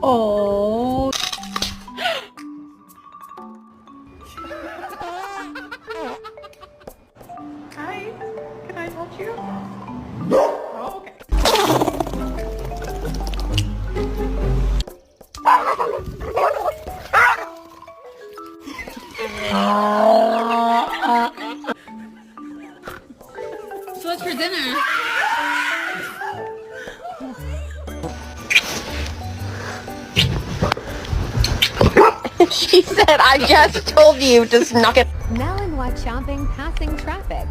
Oh. Hi, can I touch you? Oh, okay. So what's for dinner? She said, I just told you to snuck it. Melon while chomping passing traffic.